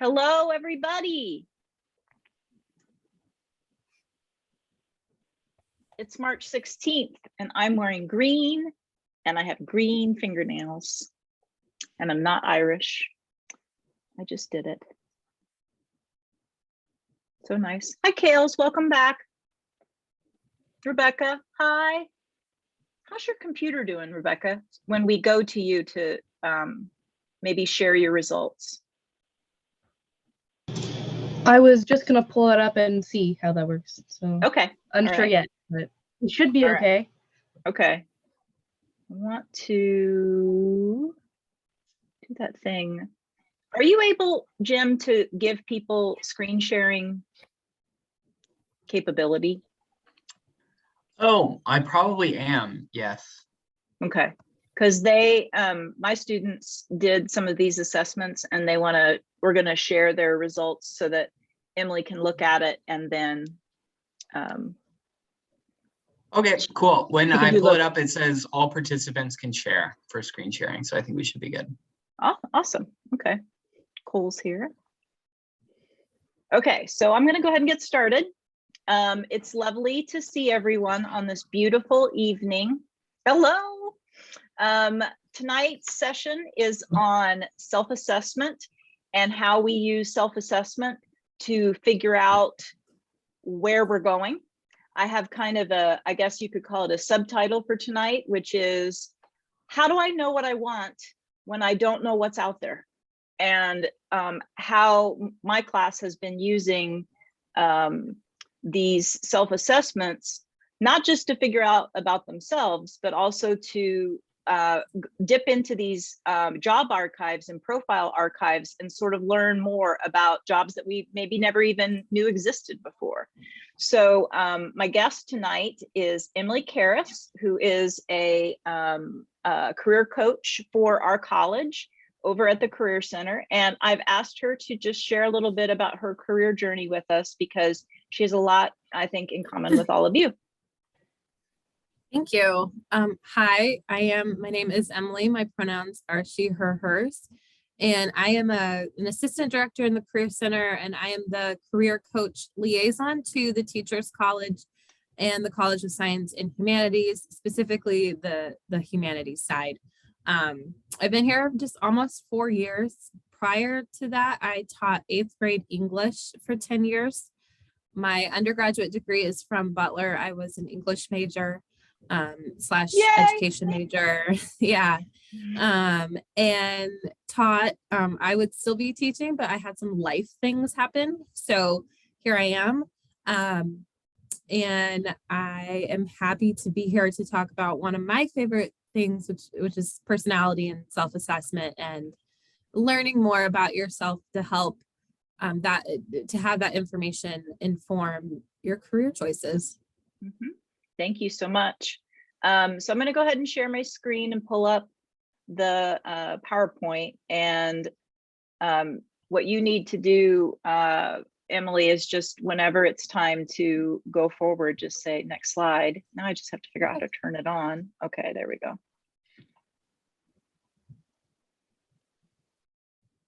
Hello, everybody. It's March 16th, and I'm wearing green, and I have green fingernails, and I'm not Irish. I just did it. So nice. Hi, Kales. Welcome back. Rebecca, hi. How's your computer doing, Rebecca, when we go to you to maybe share your results? I was just gonna pull it up and see how that works. So okay, unsure yet, but it should be okay. Okay. I want to do that thing. Are you able, Jim, to give people screen sharing capability? Oh, I probably am. Yes. Okay. Because they, my students did some of these assessments, and we're going to share their results so that Emily can look at it and then. Okay, cool. When I pull it up, it says all participants can share for screen sharing. So I think we should be good. Oh, awesome. Okay. Cole's here. Okay, so I'm going to go ahead and get started. It's lovely to see everyone on this beautiful evening. Hello. Tonight's session is on self-assessment and how we use self-assessment to figure out where we're going. I have kind of I guess you could call it a subtitle for tonight, which is, how do I know what I want when I don't know what's out there? And how my class has been using these self-assessments, not just to figure out about themselves, but also to dip into these job archives and profile archives and sort of learn more about jobs that we maybe never even knew existed before. So my guest tonight is Emily Karras, who is a career coach for our college over at the Career Center. And I've asked her to just share a little bit about her career journey with us because she has a lot, I think, in common with all of you. Thank you. Hi, my name is Emily. My pronouns are she, her, hers. And I am an assistant director in the Career Center, and I am the career coach liaison to the Teachers College and the College of Science and Humanities, specifically the humanities side. I've been here just almost 4 years. Prior to that, I taught 8th grade English for 10 years. My undergraduate degree is from Butler. I was an English major. /education major. Yeah. And taught, I would still be teaching, but I had some life things happen. So here I am. And I am happy to be here to talk about one of my favorite things, which is personality and self-assessment and learning more about yourself to help to have that information inform your career choices. Mm-hmm. Thank you so much. So I'm going to go ahead and share my screen and pull up the PowerPoint. And what you need to do, Emily, is just whenever it's time to go forward, just say next slide. Now I just have to figure out how to turn it on. Okay, there we go.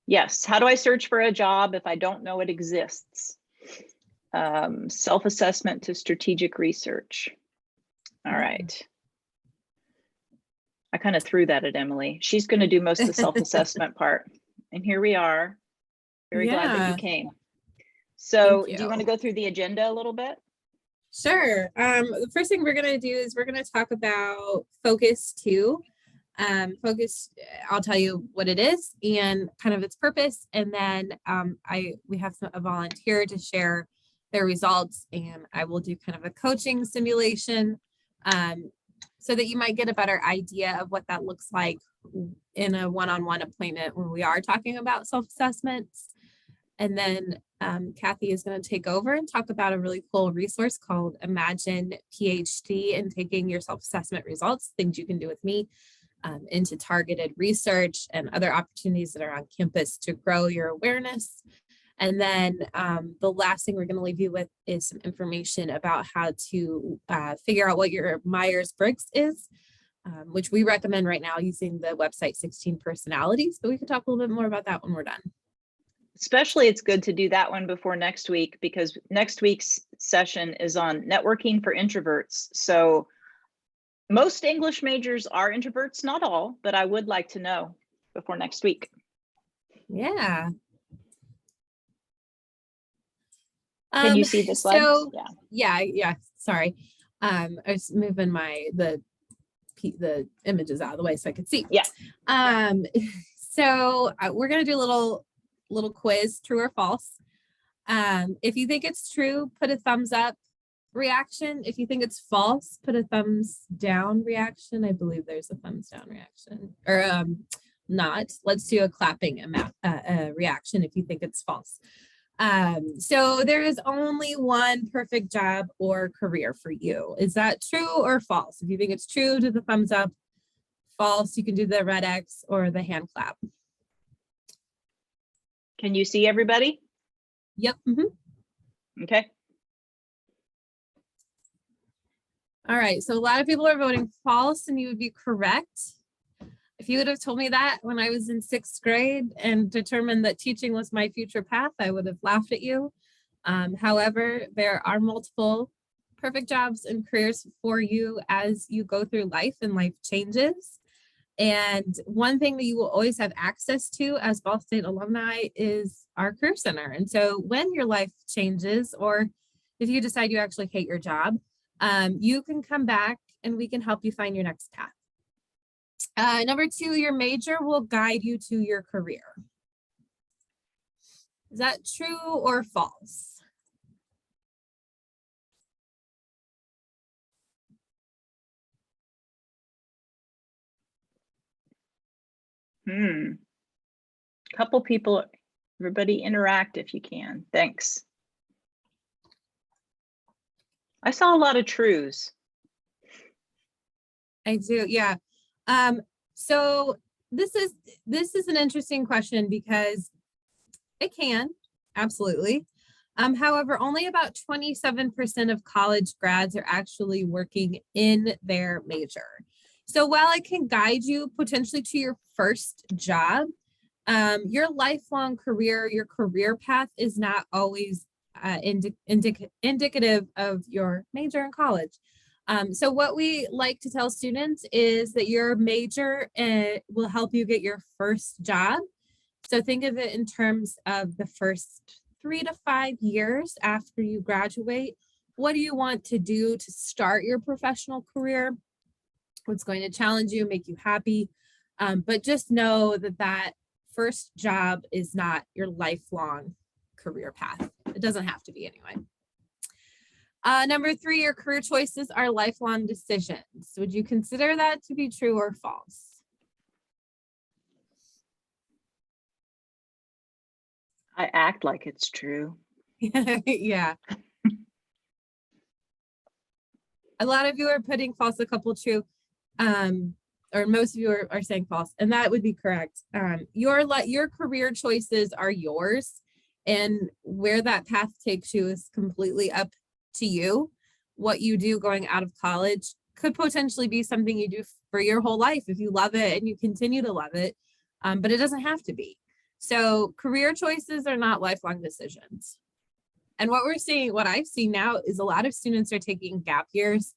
Yes, how do I search for a job if I don't know it exists? Self-assessment to strategic research. All right. I kind of threw that at Emily. She's going to do most of the self-assessment part. And here we are. Very glad that you came. So do you want to go through the agenda a little bit? Sure. The first thing we're going to do is we're going to talk about Focus2. I'll tell you what it is and kind of its purpose. And then we have a volunteer to share their results, and I will do kind of a coaching simulation so that you might get a better idea of what that looks like in a one-on-one appointment when we are talking about self-assessments. And then Kathy is going to take over and talk about a really cool resource called Imagine PhD and taking your self-assessment results, things you can do with me, into targeted research and other opportunities that are on campus to grow your awareness. And then the last thing we're going to leave you with is some information about how to figure out what your Myers-Briggs is, which we recommend right now using the website 16 Personalities, but we can talk a little bit more about that when we're done. especially it's good to do that one before next week, because next week's session is on networking for introverts. So most English majors are introverts, not all, but I would like to know before next week. Yeah. Can you see the slides? So, Yeah. yeah. Sorry. I was moving the images out of the way so I could see. Yeah. So we're gonna do a little quiz, true or false. If you think it's true, put a thumbs up reaction. If you think it's false, put a thumbs down reaction. I believe there's a thumbs down reaction, or not. Let's do a clapping reaction if you think it's false. So there is only one perfect job or career for you. Is that true or false? If you think it's true, do the thumbs up. False, you can do the red X or the hand clap. Can you see everybody? Yep. Okay. All right, so a lot of people are voting false, and you would be correct. If you would have told me that when I was in 6th grade and determined that teaching was my future path, I would have laughed at you. However, there are multiple perfect jobs and careers for you as you go through life and life changes. And one thing that you will always have access to as Ball State alumni is our Career Center. And so when your life changes, or if you decide you actually hate your job, you can come back and we can help you find your next path. Number 2, your major will guide you to your career. Is that true or false? Couple people, everybody interact if you can. Thanks. I saw a lot of trues. I do, yeah. So this is an interesting question because it can, absolutely. However, only about 27% of college grads are actually working in their major. So while it can guide you potentially to your first job, your lifelong career, your career path is not always indicative of your major in college. So what we like to tell students is that your major will help you get your first job. So think of it in terms of the first 3 to 5 years after you graduate. What do you want to do to start your professional career? What's going to challenge you, make you happy? But just know that that first job is not your lifelong career path. It doesn't have to be anyway. Number 3, your career choices are lifelong decisions. Would you consider that to be true or false? I act like it's true. Yeah. A lot of you are putting false, a couple true, or most of you are saying false, and that would be correct. Your career choices are yours, and where that path takes you is completely up to you. What you do going out of college could potentially be something you do for your whole life if you love it and you continue to love it, but it doesn't have to be. So career choices are not lifelong decisions. And what I've seen now is a lot of students are taking gap years.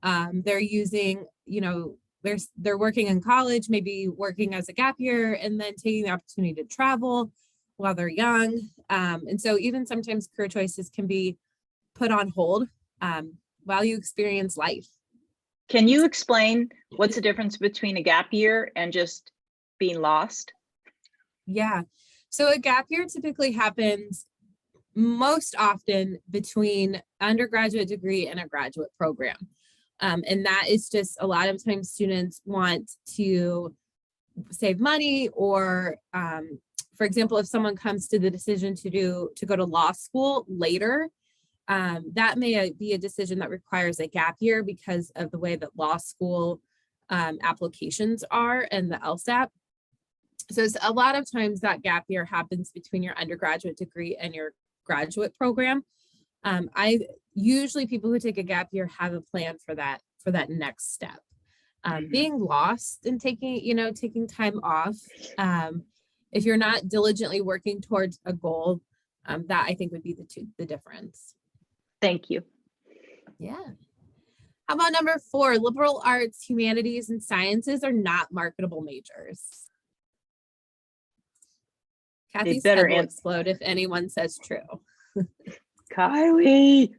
They're using, they're working in college, maybe working as a gap year, and then taking the opportunity to travel while they're young. And so even sometimes career choices can be put on hold while you experience life. Can you explain what's the difference between a gap year and just being lost? Yeah. So a gap year typically happens most often between undergraduate degree and a graduate program. And that is just a lot of times students want to save money, or for example, if someone comes to the decision to go to law school later, that may be a decision that requires a gap year because of the way that law school applications are and the LSAT. So it's a lot of times that gap year happens between your undergraduate degree and your graduate program. Usually people who take a gap year have a plan for that next step. Being lost and taking time off if you're not diligently working towards a goal, that I think would be the difference. Thank you. Yeah. How about number 4? Liberal arts, humanities, and sciences are not marketable majors. Kathy's better head will answer. explode if anyone says true. Kylie.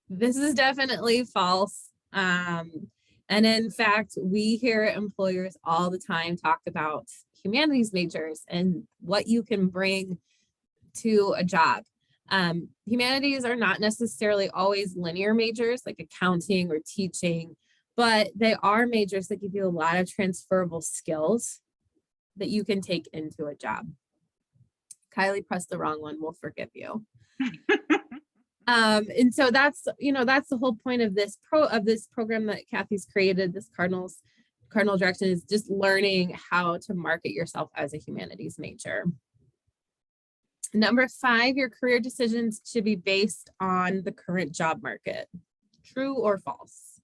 This is definitely false. And in fact, we hear employers all the time talk about humanities majors and what you can bring to a job. Humanities are not necessarily always linear majors like accounting or teaching, but they are majors that give you a lot of transferable skills that you can take into a job. Kylie pressed the wrong one. We'll forgive you. And so that's the whole point of this program that Kathy's created, this cardinal direction, is just learning how to market yourself as a humanities major. Number 5, your career decisions should be based on the current job market. True or false?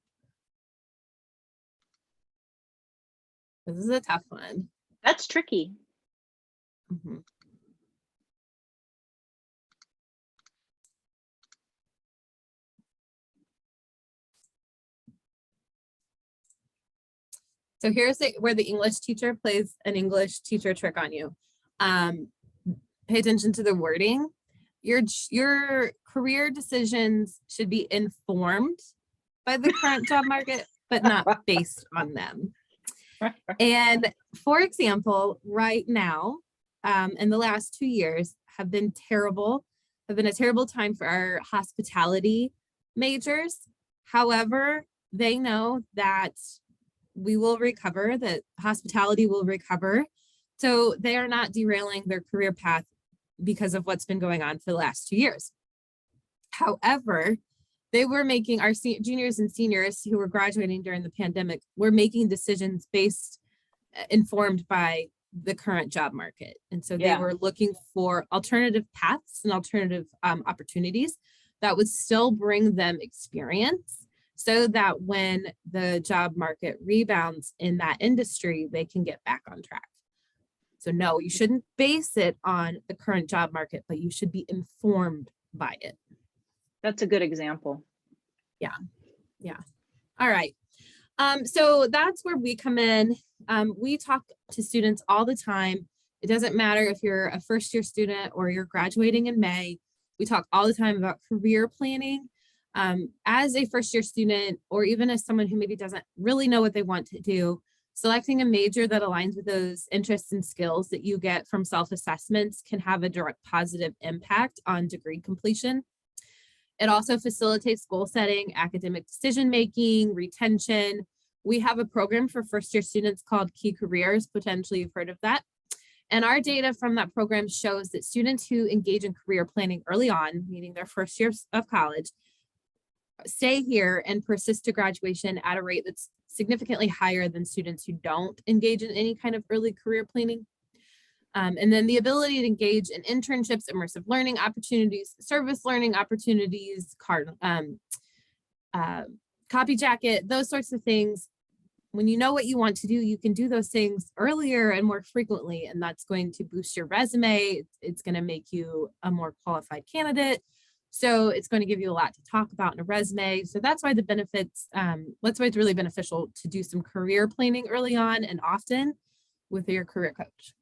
This is a tough one. That's tricky. Mhm. So here's where the English teacher plays an English teacher trick on you. Pay attention to the wording. Your career decisions should be informed by the current job market, but not based on them. And for example, right now, in the last 2 years have been a terrible time for our hospitality majors. However, they know that we will recover, that hospitality will recover. So they are not derailing their career path because of what's been going on for the last 2 years. However, they were making, our juniors and seniors who were graduating during the pandemic were making decisions informed by the current job market. And so they were looking for alternative paths and alternative opportunities that would still bring them experience, so that when the job market rebounds in that industry, they can get back on track. So no, you shouldn't base it on the current job market, but you should be informed by it. That's a good example. Yeah. All right. So that's where we come in. We talk to students all the time. It doesn't matter if you're a first-year student or you're graduating in May. We talk all the time about career planning. As a first-year student, or even as someone who maybe doesn't really know what they want to do, selecting a major that aligns with those interests and skills that you get from self-assessments can have a direct positive impact on degree completion. It also facilitates goal setting, academic decision-making, retention. We have a program for first-year students called Key Careers. Potentially you've heard of that. And our data from that program shows that students who engage in career planning early on, meaning their first year of college, stay here and persist to graduation at a rate that's significantly higher than students who don't engage in any kind of early career planning. And then the ability to engage in internships, immersive learning opportunities, service learning opportunities, copy jacket, those sorts of things. When you know what you want to do, you can do those things earlier and more frequently, and that's going to boost your resume. It's going to make you a more qualified candidate. So it's going to give you a lot to talk about in a resume. So that's why the benefits, that's why it's really beneficial to do some career planning early on and often with your career coach.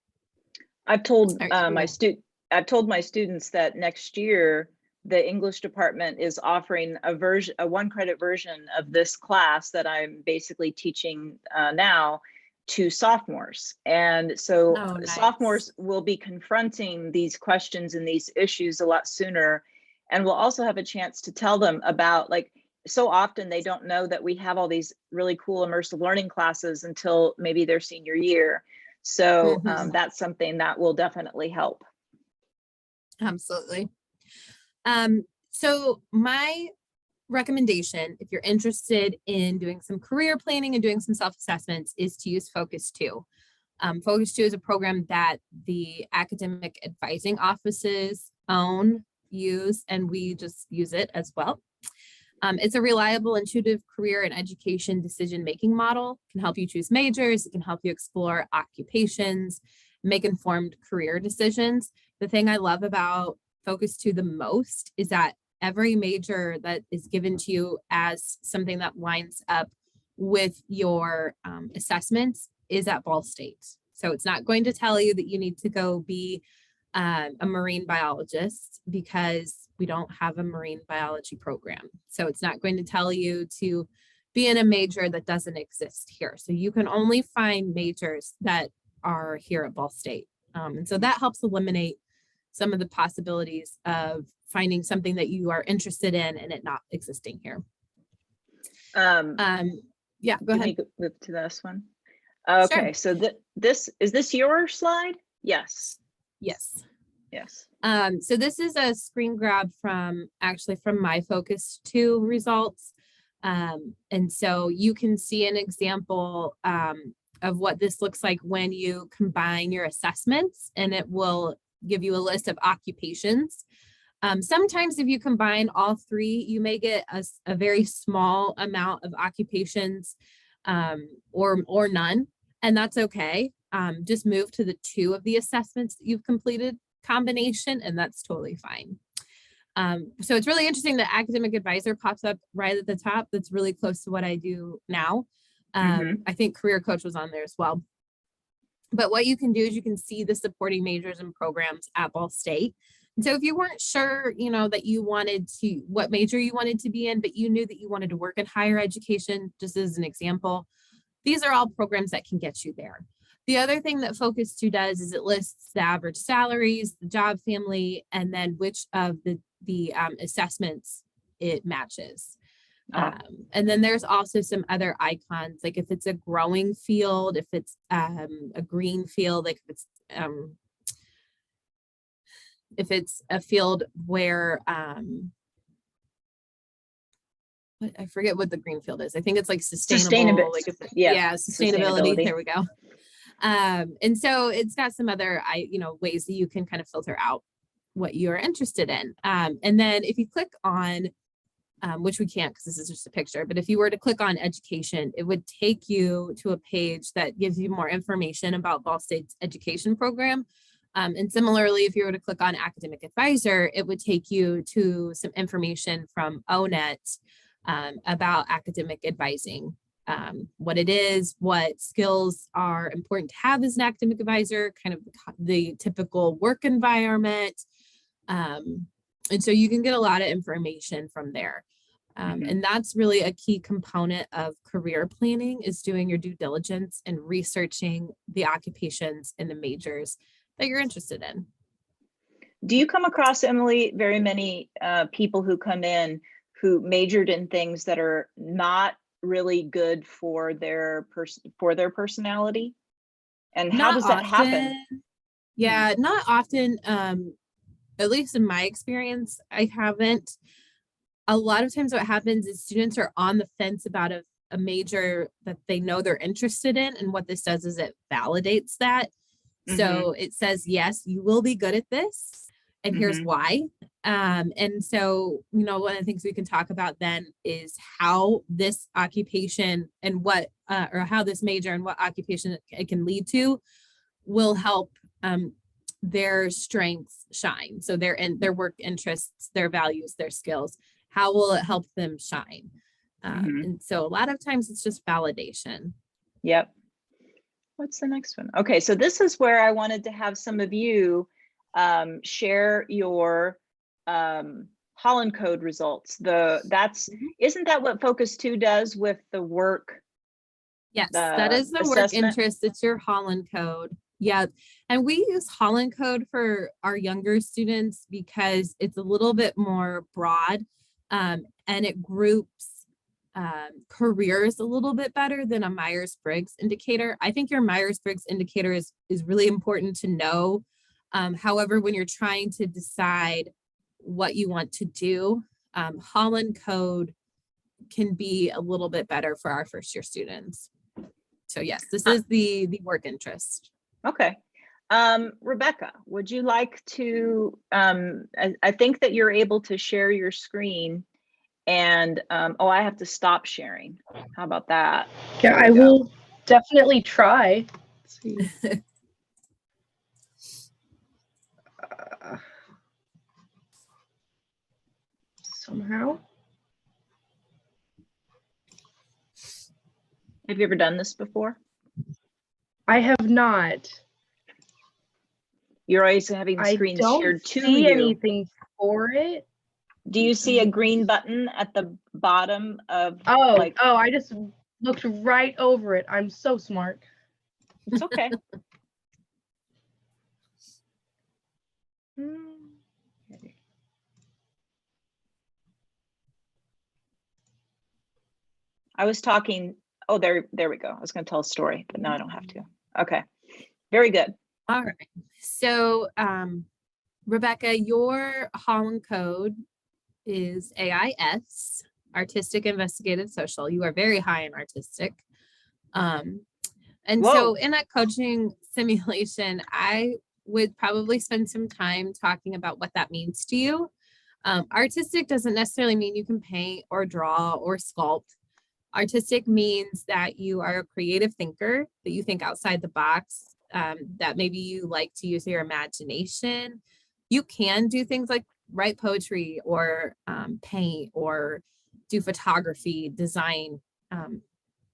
I've told my students that next year the English department is offering a 1-credit version of this class that I'm basically teaching now to sophomores. And so nice. Sophomores will be confronting these questions and these issues a lot sooner. And we'll also have a chance to tell them about, like, so often they don't know that we have all these really cool immersive learning classes until maybe their senior year. So that's something that will definitely help. Absolutely. So my recommendation, if you're interested in doing some career planning and doing some self-assessments, is to use Focus2. Focus2 is a program that the academic advising offices use, and we just use it as well. It's a reliable, intuitive career and education decision-making model. It can help you choose majors. It can help you explore occupations, make informed career decisions. The thing I love about Focus2 the most is that every major that is given to you as something that lines up with your assessments is at Ball State. So it's not going to tell you that you need to go be a marine biologist because we don't have a marine biology program. So it's not going to tell you to be in a major that doesn't exist here. So you can only find majors that are here at Ball State. And so that helps eliminate some of the possibilities of finding something that you are interested in and it not existing here. Yeah, go ahead. Move to this one. Okay, Sure. so is this your slide? Yes. Yes. Yes. So this is a screen grab from my Focus2 results. And so you can see an example of what this looks like when you combine your assessments, and it will give you a list of occupations. Sometimes if you combine all three, you may get a very small amount of occupations or none, and that's okay. Just move to the 2 of the assessments that you've completed combination, and that's totally fine. So it's really interesting that academic advisor pops up right at the top. That's really close to what I do now. I think career coach was on there as well. But what you can do is you can see the supporting majors and programs at Ball State. And so if you weren't sure, that you wanted to, what major you wanted to be in, but you knew that you wanted to work in higher education, just as an example, these are all programs that can get you there. The other thing that Focus2 does is it lists the average salaries, the job family, and then which of the assessments it matches. And then there's also some other icons, like if it's a growing field, if it's a green field, like if it's a field where I forget what the green field is. I think it's like sustainable. Like sustainability. There we go. And so it's got some other ways that you can kind of filter out what you're interested in. And then if you click on which we can't because this is just a picture, but if you were to click on education, it would take you to a page that gives you more information about Ball State's education program. And similarly, if you were to click on academic advisor, it would take you to some information from ONET about academic advising, what it is, what skills are important to have as an academic advisor, kind of the typical work environment. And so you can get a lot of information from there. And that's really a key component of career planning, is doing your due diligence and researching the occupations and the majors that you're interested in. Do you come across, Emily, very many people who come in who majored in things that are not really good for their personality? And how does that happen? Yeah, not often. At least in my experience, I haven't. A lot of times what happens is students are on the fence about a major that they know they're interested in. And what this does is it validates that. So it says, yes, you will be good at this. And here's why. And so, one of the things we can talk about then is how this occupation and what, or how this major and what occupation it can lead to will help their strengths shine. So their work interests, their values, their skills, how will it help them shine? And so a lot of times it's just validation. Yep. What's the next one? Okay, so this is where I wanted to have some of you share your HollandCode results. Isn't that what Focus2 does with the work? Yes, that is the work interest. It's your HollandCode. Yeah, and we use HollandCode for our younger students because it's a little bit more broad, and it groups careers a little bit better than a Myers-Briggs indicator. I think your Myers-Briggs indicator is really important to know. However, when you're trying to decide what you want to do, HollandCode can be a little bit better for our first year students. So yes, this is the work interest. Okay. Rebecca, would you like to, I think that you're able to share your screen, And, oh, I have to stop sharing. How about that? Yeah, There we I go. will definitely try. Let's see. Somehow. Have you ever done this before? I have not. You're always having the I screen don't shared to see you. anything for it. Do you see a green button at the bottom of Oh, like, oh, I just looked right over it. I'm so smart. it's okay. Okay. I was talking, oh, there we go. I was going to tell a story, but now I don't have to. Okay. Very good. All right. So, Rebecca, your HollandCode is AIS, Artistic, Investigative, Social. You are very high in artistic. And Whoa. so in a coaching simulation, I would probably spend some time talking about what that means to you. Artistic doesn't necessarily mean you can paint or draw or sculpt. Artistic means that you are a creative thinker, that you think outside the box, that maybe you like to use your imagination. You can do things like write poetry or paint or do photography, design.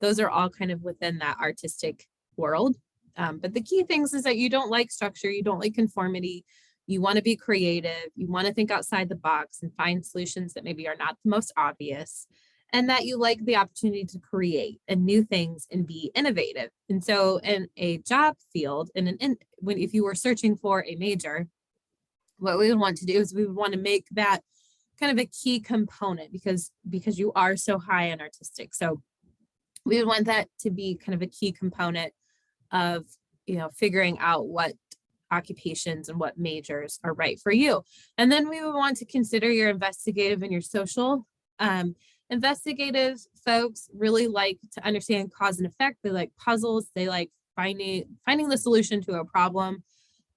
Those are all kind of within that artistic world. But the key things is that you don't like structure, you don't like conformity, you want to be creative, you want to think outside the box and find solutions that maybe are not the most obvious, and that you like the opportunity to create and new things and be innovative. And so in a job field, if you were searching for a major, what we would want to do is we would want to make that kind of a key component because you are so high in artistic. So we would want that to be kind of a key component of, figuring out what occupations and what majors are right for you. And then we would want to consider your investigative and your social. Investigative folks really like to understand cause and effect. They like puzzles. They like finding the solution to a problem.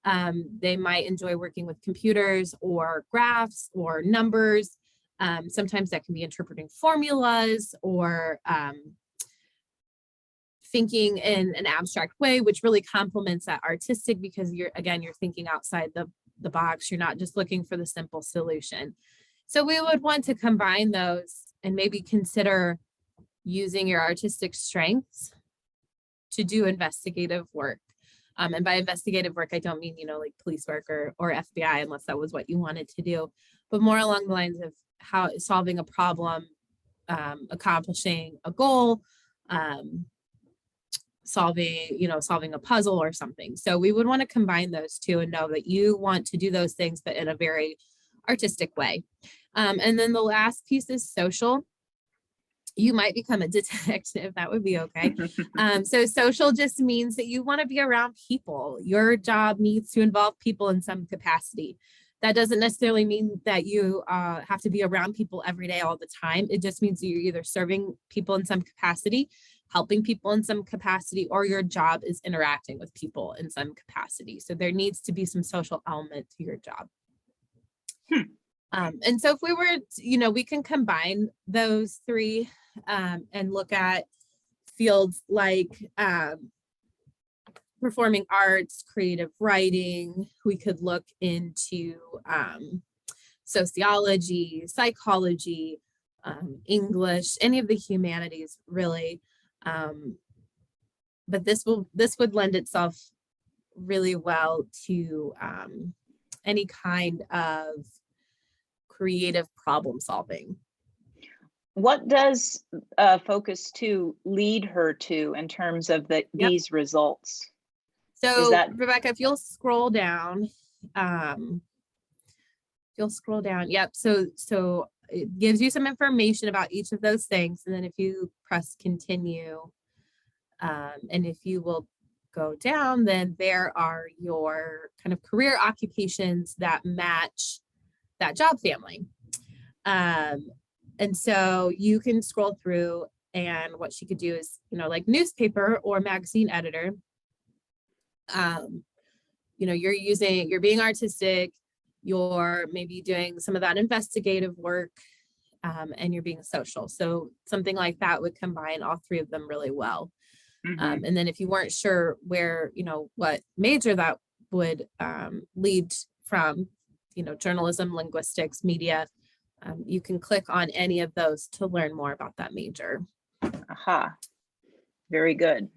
They might enjoy working with computers or graphs or numbers. Sometimes that can be interpreting formulas or thinking in an abstract way, which really complements that artistic because you're thinking outside the box. You're not just looking for the simple solution. So we would want to combine those and maybe consider using your artistic strengths to do investigative work. And by investigative work, I don't mean, like police work or FBI, unless that was what you wanted to do, but more along the lines of how solving a problem, accomplishing a goal, solving a puzzle or something. So we would want to combine those two and know that you want to do those things, but in a very artistic way. And then the last piece is social. You might become a detective. That would be okay. So social just means that you want to be around people. Your job needs to involve people in some capacity. That doesn't necessarily mean that you have to be around people every day all the time. It just means you're either serving people in some capacity, helping people in some capacity, or your job is interacting with people in some capacity. So there needs to be some social element to your job. And so if we were, we can combine those three and look at fields like performing arts, creative writing. We could look into sociology, psychology, English, any of the humanities really. But this would lend itself really well to any kind of creative problem solving. What does Focus2 lead her to in terms of these results? So Rebecca, if you'll scroll down, yep. So it gives you some information about each of those things. And then if you press continue, and if you will go down, then there are your kind of career occupations that match that job family. And so you can scroll through, and what she could do is, like newspaper or magazine editor. You're being artistic, you're maybe doing some of that investigative work, and you're being social. So something like that would combine all three of them really well. Mhm. And then if you weren't sure where, what major that would lead from, journalism, linguistics, media, you can click on any of those to learn more about that major. Aha. Very good.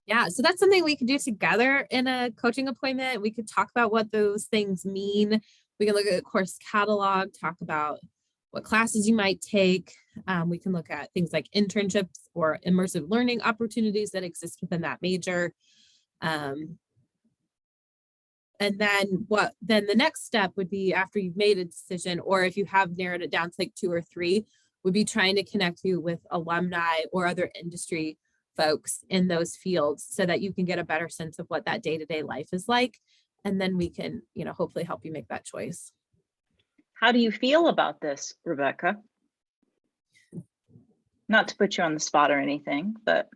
Yeah, so that's something we could do together in a coaching appointment. We could talk about what those things mean. We can look at a course catalog, talk about what classes you might take. We can look at things like internships or immersive learning opportunities that exist within that major. And then the next step would be, after you've made a decision, or if you have narrowed it down to like 2 or 3, would be trying to connect you with alumni or other industry folks in those fields so that you can get a better sense of what that day-to-day life is like. And then we can, hopefully help you make that choice. How do you feel about this, Rebecca? Not to put you on the spot or anything, but.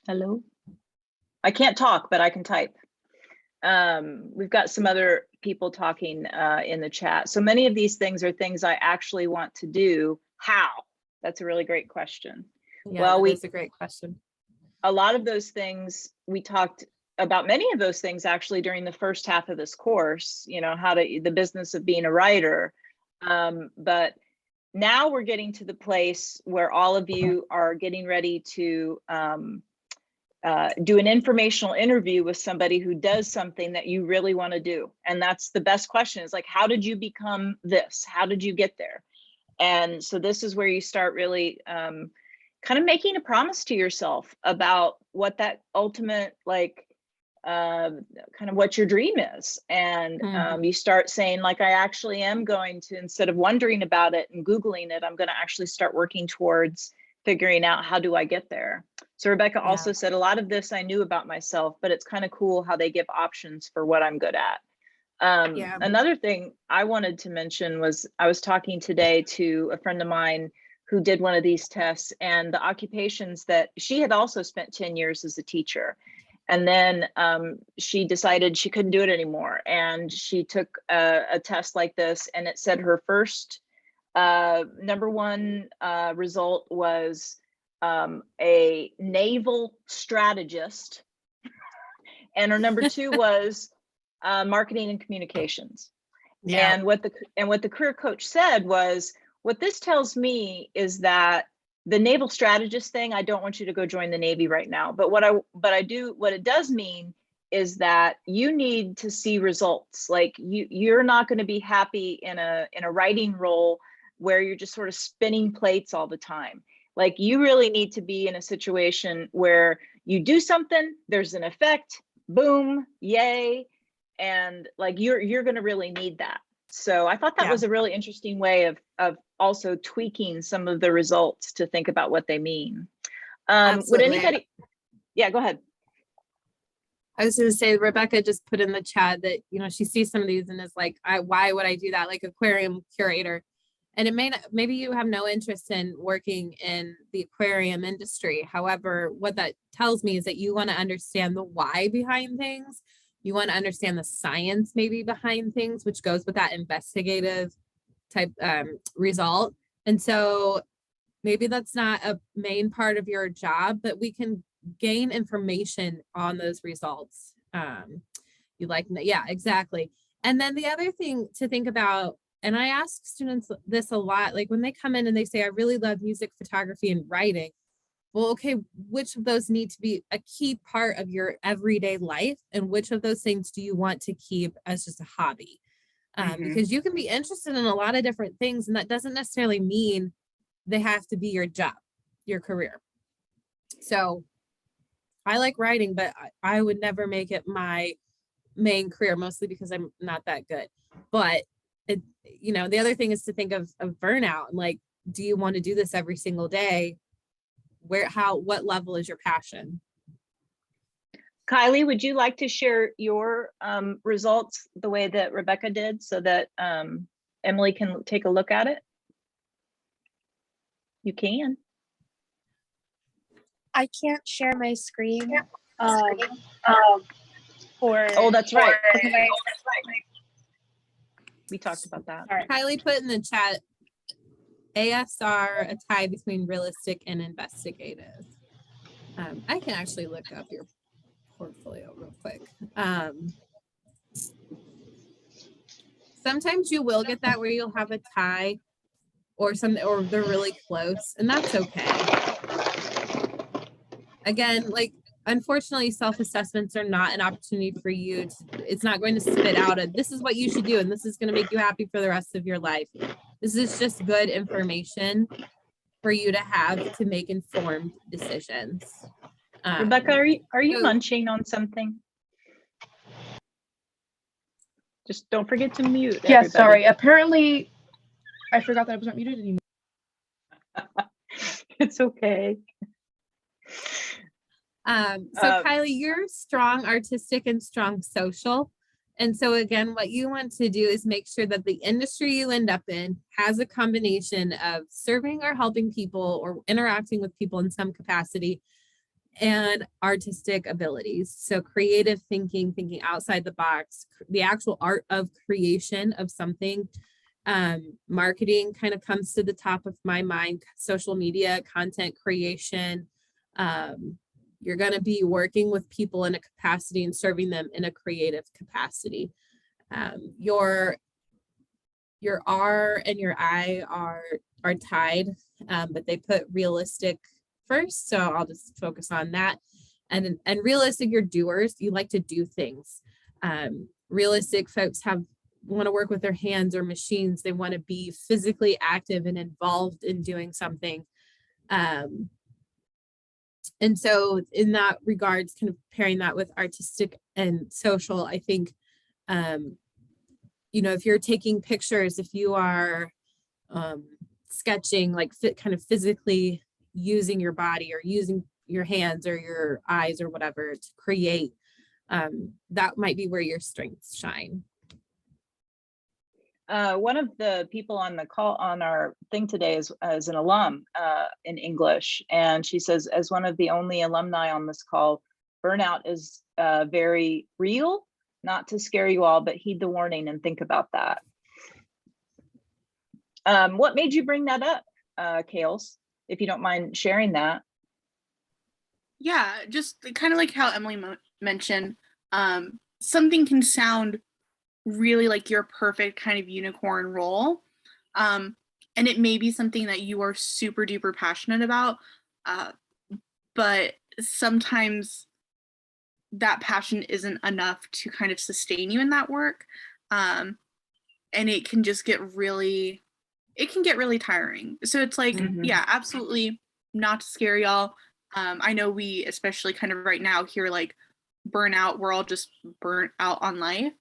Hello? I can't talk, but I can type. We've got some other people talking in the chat. So many of these things are things I actually want to do. How? That's a really great question. Yeah, well, that's a great question. A lot of those things, we talked about many of those things actually during the first half of this course, the business of being a writer. But now we're getting to the place where all of you are getting ready to do an informational interview with somebody who does something that you really want to do. And that's the best question, is like, how did you become this? How did you get there? And so this is where you start really kind of making a promise to yourself about what that ultimate, kind of what your dream is. And you start saying, like, I actually am going to, instead of wondering about it and Googling it, I'm going to actually start working towards figuring out, how do I get there? So Rebecca also said, a lot of this I knew about myself, but it's kind of cool how they give options for what I'm good at. Another thing I wanted to mention was, I was talking today to a friend of mine who did one of these tests, and the occupations that she had also spent 10 years as a teacher. And then she decided she couldn't do it anymore. And she took a test like this, and it said her first number one result was a naval strategist. And her number 2 was marketing and communications. Yeah. And what the career coach said was, what this tells me is that the naval strategist thing, I don't want you to go join the Navy right now. But what it does mean is that you need to see results. Like, you're not going to be happy in a writing role where you're just sort of spinning plates all the time. Like, you really need to be in a situation where you do something, there's an effect, boom, yay. And like, you're going to really need that. So I thought that was a really interesting way of also tweaking some of the results to think about what they mean. Would anybody? Yeah, go ahead. I was going to say, Rebecca just put in the chat that, she sees some of these and is like, why would I do that? Like aquarium curator. And it may not, maybe you have no interest in working in the aquarium industry. However, what that tells me is that you want to understand the why behind things. You want to understand the science maybe behind things, which goes with that investigative type result. And so maybe that's not a main part of your job, but we can gain information on those results. Yeah, exactly. And then the other thing to think about, and I ask students this a lot, like when they come in and they say, I really love music, photography, and writing. Well, okay, which of those need to be a key part of your everyday life? And which of those things do you want to keep as just a hobby? Because you can be interested in a lot of different things, and that doesn't necessarily mean they have to be your job, your career. So I like writing, but I would never make it my main career, mostly because I'm not that good. But the other thing is to think of burnout. Like, do you want to do this every single day? What level is your passion? Kylie, would you like to share your results the way that Rebecca did, so that Emily can take a look at it? You can. I can't share my screen. Oh, that's right. We talked about that. Sorry. Kylie put in the chat, ASR, a tie between realistic and investigative. I can actually look up your portfolio real quick. Sometimes you will get that where you'll have a tie or something, or they're really close, and that's okay. Again, like, unfortunately, self-assessments are not an opportunity for you to, it's not going to spit out this is what you should do, and this is going to make you happy for the rest of your life. This is just good information for you to have to make informed decisions. Rebecca, are you so- munching on something? Just don't forget to mute. Yeah, everybody. sorry. Apparently, I forgot that I was not muted anymore. It's okay. So Kylie, you're strong artistic and strong social. And so again, what you want to do is make sure that the industry you end up in has a combination of serving or helping people or interacting with people in some capacity and artistic abilities. So creative thinking, thinking outside the box, the actual art of creation of something. Marketing kind of comes to the top of my mind, social media, content creation. You're going to be working with people in a capacity and serving them in a creative capacity. Your R and your I are tied, but they put realistic first. So I'll just focus on that. And realistic, you're doers. You like to do things. Realistic folks want to work with their hands or machines. They want to be physically active and involved in doing something. And so in that regards, kind of pairing that with artistic and social, I think, if you're taking pictures, if you are sketching, like kind of physically using your body or using your hands or your eyes or whatever to create, that might be where your strengths shine. One of the people on the call on our thing today is an alum in English, and she says, as one of the only alumni on this call, burnout is very real. Not to scare you all, but heed the warning and think about that. What made you bring that up, Kales? If you don't mind sharing that. Yeah, just kind of like how Emily mentioned, something can sound really like your perfect kind of unicorn role. And it may be something that you are super duper passionate about, but sometimes that passion isn't enough to kind of sustain you in that work. And it can just get really tiring. So it's like, yeah, absolutely not to scare y'all. I know we, especially kind of right now here, like burnout, we're all just burnt out on life.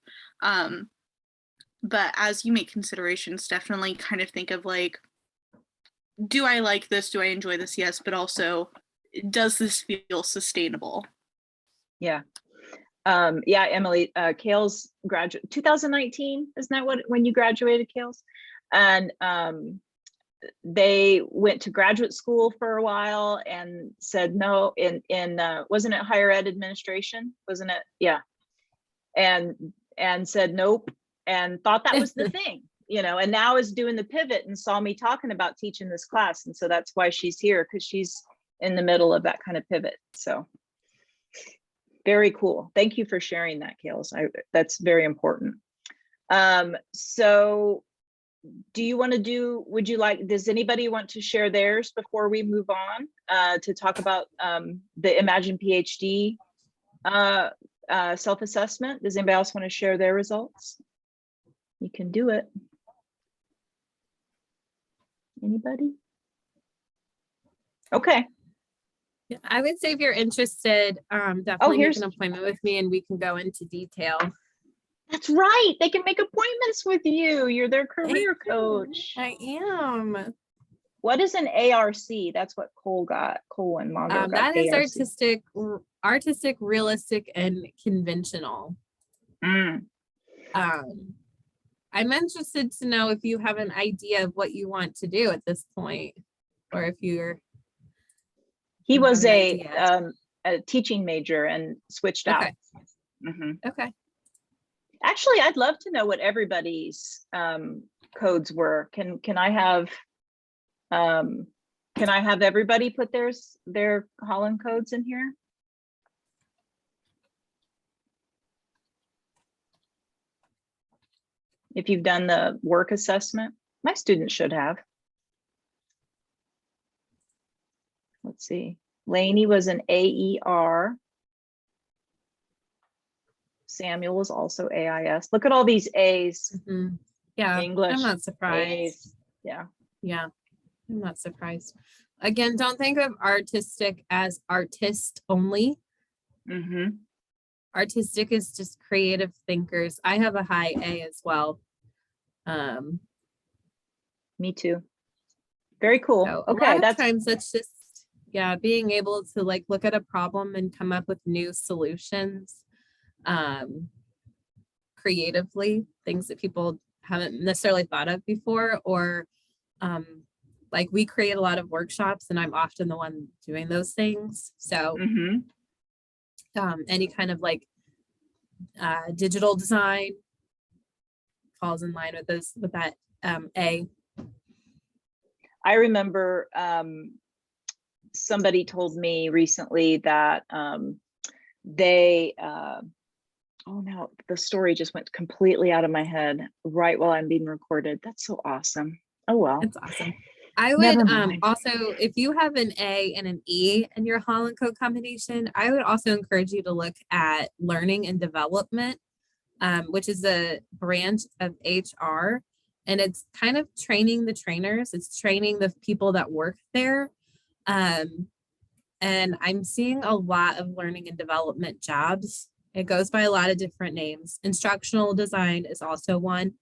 But as you make considerations, definitely kind of think of like, do I like this? Do I enjoy this? Yes, but also, does this feel sustainable? Yeah. Yeah, Emily, Kales graduated 2019. Isn't that when you graduated, Kales? And they went to graduate school for a while and said no in wasn't it higher ed administration? Wasn't it? Yeah. And said nope, and thought that was the thing, and now is doing the pivot and saw me talking about teaching this class. And so that's why she's here, because she's in the middle of that kind of pivot. So very cool. Thank you for sharing that, Kales. That's very important. So does anybody want to share theirs before we move on to talk about the Imagine PhD self-assessment? Does anybody else want to share their results? You can do it. Anybody? Okay. Yeah, I would say if you're interested, definitely make an appointment with me and we can go into detail. That's right. They can make appointments with you. You're their career coach. I am. What is an ARC? That's what Cole and Mondo got. That is ARC. artistic, realistic, and conventional. I'm interested to know if you have an idea of what you want to do at this point, or if you're. He was a teaching major and switched out. Okay. Actually, I'd love to know what everybody's codes were. Can I have everybody put their Holland codes in here? If you've done the work assessment, my students should have. Let's see. Lainey was an AER. Samuel was also AIS. Look at all these A's. Yeah, English. I'm not surprised. A's. Yeah. Yeah, I'm not surprised. Again, don't think of artistic as artist only. Mm-hmm. Artistic is just creative thinkers. I have a high A as well. Me too. Very cool. So a Okay, lot that's of times that's just, yeah, being able to like look at a problem and come up with new solutions creatively, things that people haven't necessarily thought of before, or like we create a lot of workshops and I'm often the one doing those things. So any kind of like digital design falls in line with those, with that A. I remember somebody told me recently that they oh no, the story just went completely out of my head right while I'm being recorded. That's so awesome. Oh well. That's awesome. I Never would mind. also, if you have an A and an E in your HollandCode combination, I would also encourage you to look at learning and development, which is a branch of HR. And it's kind of training the trainers. It's training the people that work there. And I'm seeing a lot of learning and development jobs. It goes by a lot of different names. Instructional design is also one,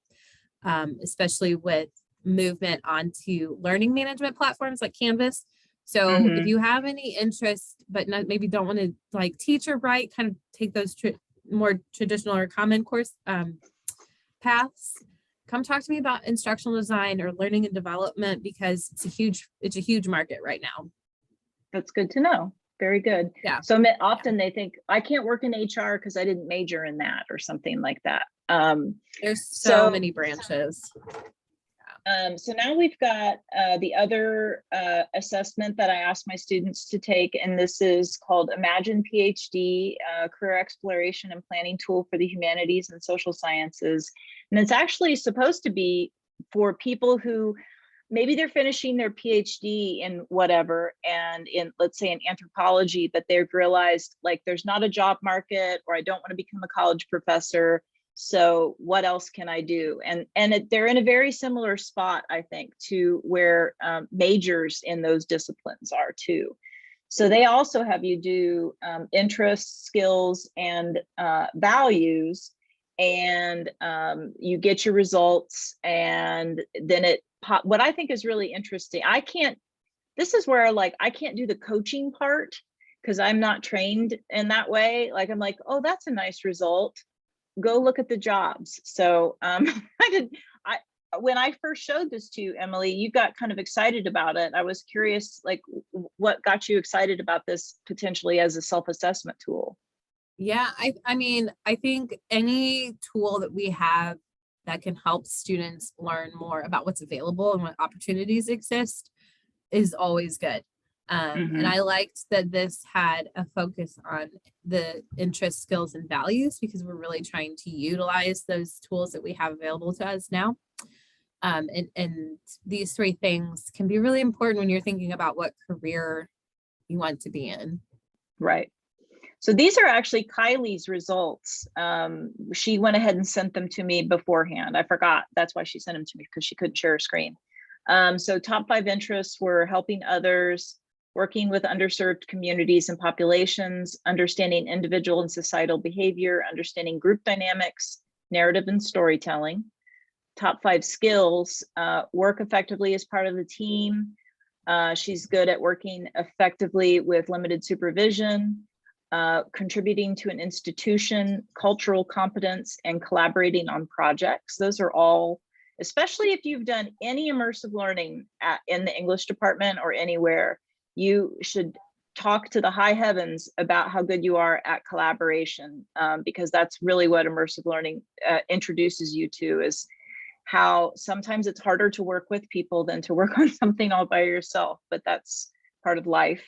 especially with movement onto learning management platforms like Canvas. So if you have any interest, but maybe don't want to like teach or write, kind of take those more traditional or common course paths, come talk to me about instructional design or learning and development, because it's a huge market right now. That's good to know. Very good. Yeah. So often they think I can't work in HR because I didn't major in that or something like that. There's so many branches. So now we've got the other assessment that I asked my students to take, and this is called Imagine PhD, Career Exploration and Planning Tool for the Humanities and Social Sciences. And it's actually supposed to be for people who maybe they're finishing their PhD in whatever, and in, let's say, in anthropology, but they've realized like there's not a job market, or I don't want to become a college professor. So what else can I do? And they're in a very similar spot, I think, to where majors in those disciplines are too. So they also have you do interests, skills, and values, and you get your results, and then what I think is really interesting, this is where like I can't do the coaching part because I'm not trained in that way. Like I'm like, oh, that's a nice result. Go look at the jobs. So when I first showed this to you, Emily, you got kind of excited about it. I was curious, like what got you excited about this potentially as a self-assessment tool? Yeah, I mean, I think any tool that we have that can help students learn more about what's available and what opportunities exist is always good. And I liked that this had a focus on the interests, skills, and values, because we're really trying to utilize those tools that we have available to us now. And these three things can be really important when you're thinking about what career you want to be in. Right. So these are actually Kylie's results. She went ahead and sent them to me beforehand. I forgot. That's why she sent them to me, because she couldn't share her screen. So top 5 interests were helping others, working with underserved communities and populations, understanding individual and societal behavior, understanding group dynamics, narrative and storytelling. Top 5 skills, work effectively as part of the team. She's good at working effectively with limited supervision, contributing to an institution, cultural competence, and collaborating on projects. Those are all, especially if you've done any immersive learning in the English department or anywhere, you should talk to the high heavens about how good you are at collaboration, because that's really what immersive learning introduces you to, is how sometimes it's harder to work with people than to work on something all by yourself, but that's part of life.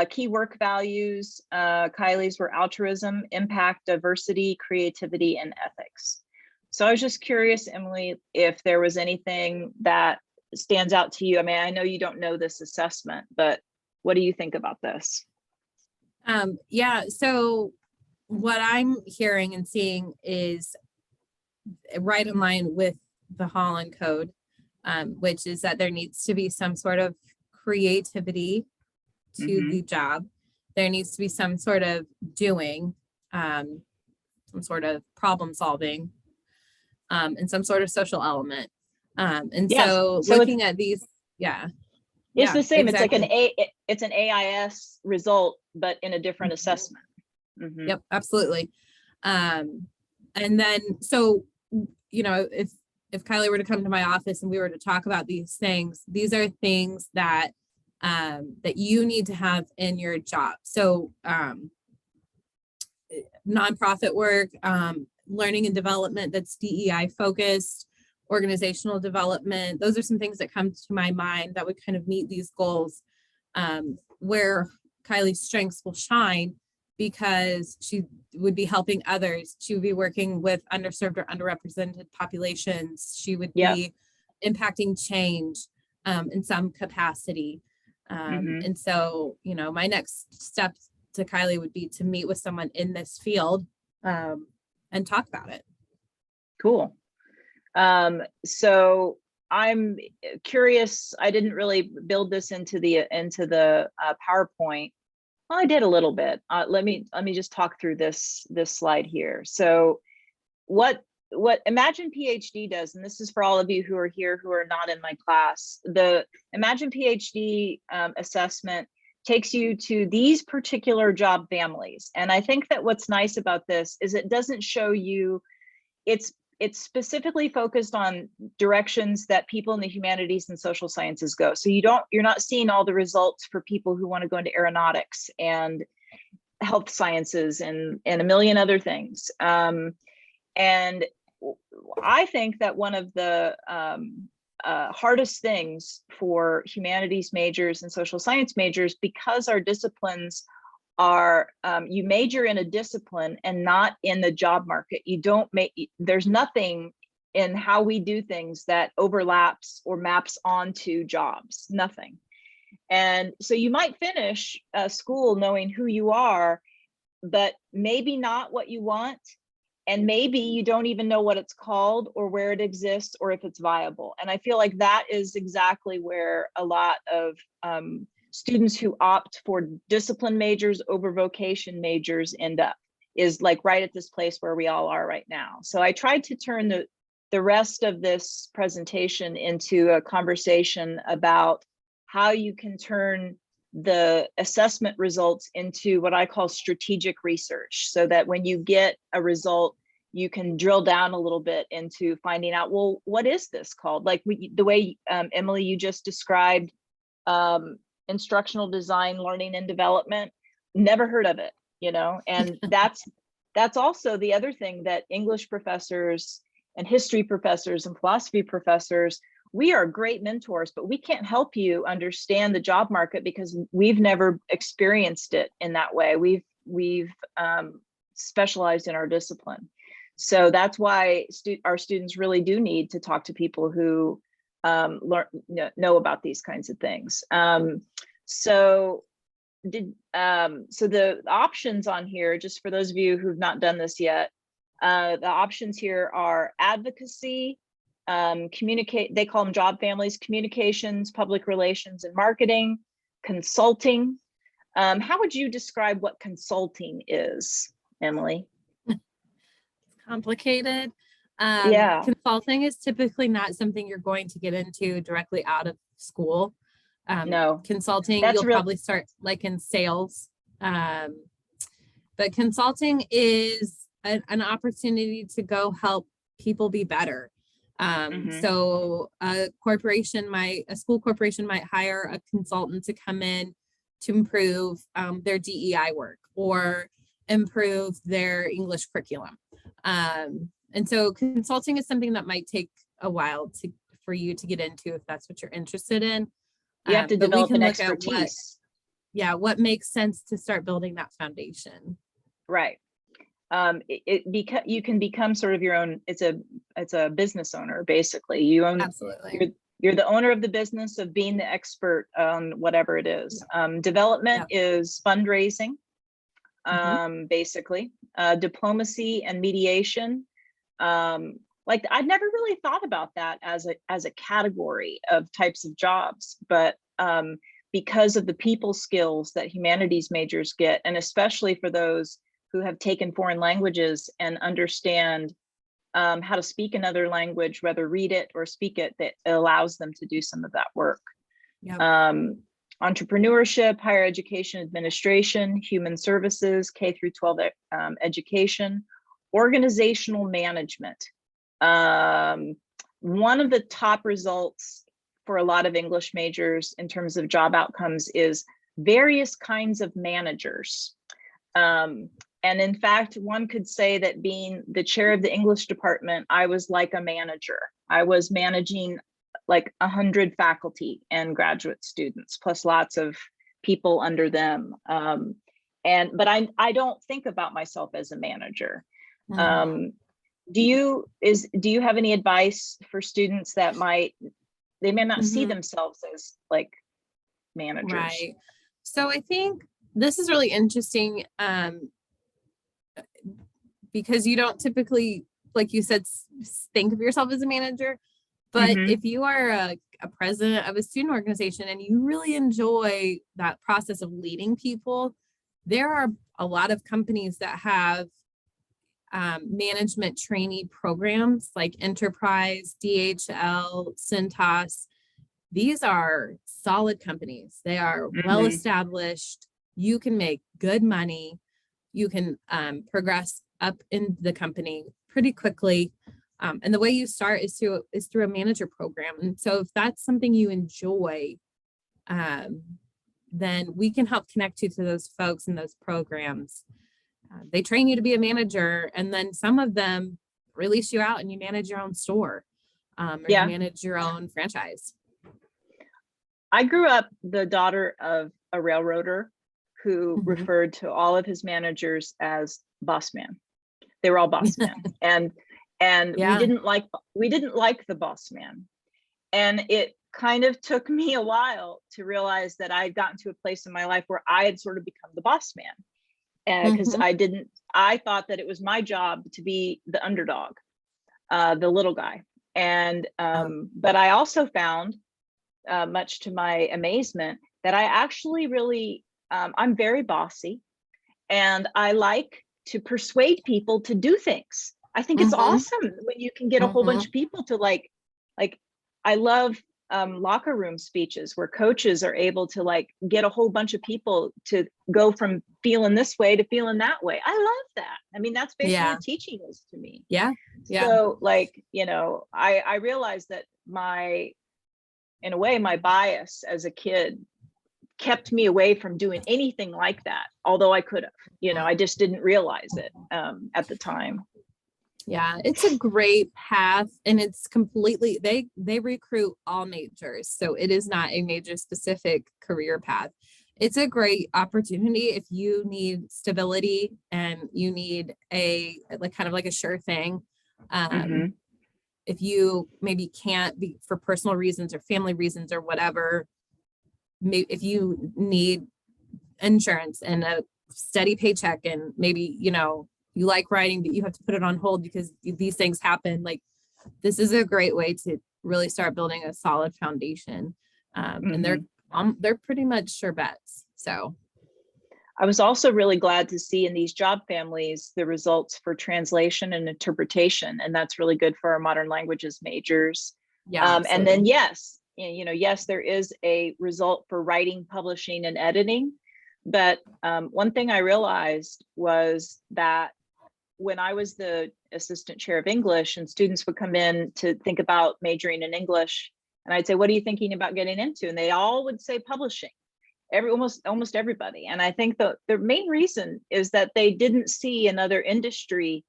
Key work values, Kylie's were altruism, impact, diversity, creativity, and ethics. So I was just curious, Emily, if there was anything that stands out to you. I mean, I know you don't know this assessment, but what do you think about this? Yeah, so what I'm hearing and seeing is right in line with the HollandCode, which is that there needs to be some sort of creativity to the job. There needs to be some sort of doing, some sort of problem solving, and some sort of social element. And Yes. so So looking at these, it's the same. exactly. It's an AIS result, but in a different assessment. Yep, absolutely. And then, so, you know, if Kylie were to come to my office and we were to talk about these things, these are things that that you need to have in your job. So nonprofit work, learning and development that's DEI focused, organizational development. Those are some things that come to my mind that would kind of meet these goals, where Kylie's strengths will shine because she would be helping others. She would be working with underserved or underrepresented populations. She would be impacting change in some capacity. And so, you know, my next step to Kylie would be to meet with someone in this field and talk about it. Cool. So I'm curious. I didn't really build this into the PowerPoint. Well, I did a little bit. Let me just talk through this slide here. So what Imagine PhD does, and this is for all of you who are here who are not in my class, the Imagine PhD assessment takes you to these particular job families. And I think that what's nice about this is it doesn't show you, it's specifically focused on directions that people in the humanities and social sciences go. So you're not seeing all the results for people who want to go into aeronautics and health sciences and a million other things. And I think that one of the hardest things for humanities majors and social science majors, because our disciplines are, you major in a discipline and not in the job market. There's nothing in how we do things that overlaps or maps onto jobs, nothing. And so you might finish school knowing who you are, but maybe not what you want. And maybe you don't even know what it's called or where it exists or if it's viable. And I feel like that is exactly where a lot of students who opt for discipline majors over vocation majors end up, is like right at this place where we all are right now. So I tried to turn the rest of this presentation into a conversation about how you can turn the assessment results into what I call strategic research, so that when you get a result, you can drill down a little bit into finding out, well, what is this called? Like the way, Emily, you just described instructional design, learning and development, never heard of it, you know? And that's also the other thing that English professors and history professors and philosophy professors, we are great mentors, but we can't help you understand the job market because we've never experienced it in that way. We've specialized in our discipline. So that's why our students really do need to talk to people who know about these kinds of things. So the options on here, just for those of you who've not done this yet, the options here are advocacy, communicate, they call them job families, communications, public relations and marketing, consulting. How would you describe what consulting is, Emily? Complicated. Yeah. Consulting is typically not something you're going to get into directly out of school. No. Consulting, That's you'll probably start like in sales. But consulting is an opportunity to go help people be better. So a school corporation might hire a consultant to come in to improve their DEI work or improve their English curriculum. And so consulting is something that might take a while for you to get into if that's what you're interested in. You have to But we develop can an look at expertise. what makes sense to start building that foundation. Right. You can become sort of your own, it's a business owner, basically. You own, Absolutely. you're the owner of the business of being the expert on whatever it is. Development is fundraising, basically. Diplomacy and mediation. Like I'd never really thought about that as a category of types of jobs, but because of the people skills that humanities majors get, and especially for those who have taken foreign languages and understand how to speak another language, whether read it or speak it, that allows them to do some of that work. Yep. Entrepreneurship, higher education administration, human services, K through 12 education, organizational management. One of the top results for a lot of English majors in terms of job outcomes is various kinds of managers. And in fact, one could say that being the chair of the English department, I was like a manager. I was managing like 100 faculty and graduate students, plus lots of people under them. But I don't think about myself as a manager. Do you have any advice for students that they may not see themselves as like managers? Right. So I think this is really interesting because you don't typically, like you said, think of yourself as a manager. But if you are a president of a student organization and you really enjoy that process of leading people, there are a lot of companies that have management trainee programs like Enterprise, DHL, Cintas. These are solid companies. They are well established. You can make good money. You can progress up in the company pretty quickly. And the way you start is through a manager program. And so if that's something you enjoy, then we can help connect you to those folks in those programs. They train you to be a manager, and then some of them release you out and you manage your own store or you manage your own franchise. I grew up the daughter of a railroader who referred to all of his managers as boss man. They were all boss man. And we didn't like the boss man. And it kind of took me a while to realize that I had gotten to a place in my life where I had sort of become the boss man. And because I thought that it was my job to be the underdog, the little guy. And but I also found, much to my amazement, that I actually really I'm very bossy, and I like to persuade people to do things. I think it's awesome when you can get a whole bunch of people to like I love locker room speeches where coaches are able to like get a whole bunch of people to go from feeling this way to feeling that way. I love that. I mean, that's basically what teaching is to me. Yeah. So like, I realized that in a way, my bias as a kid kept me away from doing anything like that, although I could have, I just didn't realize it at the time. Yeah, it's a great path, and it's completely, they recruit all majors. So it is not a major specific career path. It's a great opportunity if you need stability and you need a kind of like a sure thing. If you maybe can't be for personal reasons or family reasons or whatever, maybe if you need insurance and a steady paycheck, and maybe, you like writing, but you have to put it on hold because these things happen. Like, this is a great way to really start building a solid foundation. And they're pretty much sure bets. So I was also really glad to see in these job families the results for translation and interpretation, and that's really good for our modern languages majors. And then yes, there is a result for writing, publishing, and editing. But one thing I realized was that when I was the assistant chair of English and students would come in to think about majoring in English, and I'd say, what are you thinking about getting into? And they all would say publishing. almost everybody. And I think the main reason is that they didn't see another industry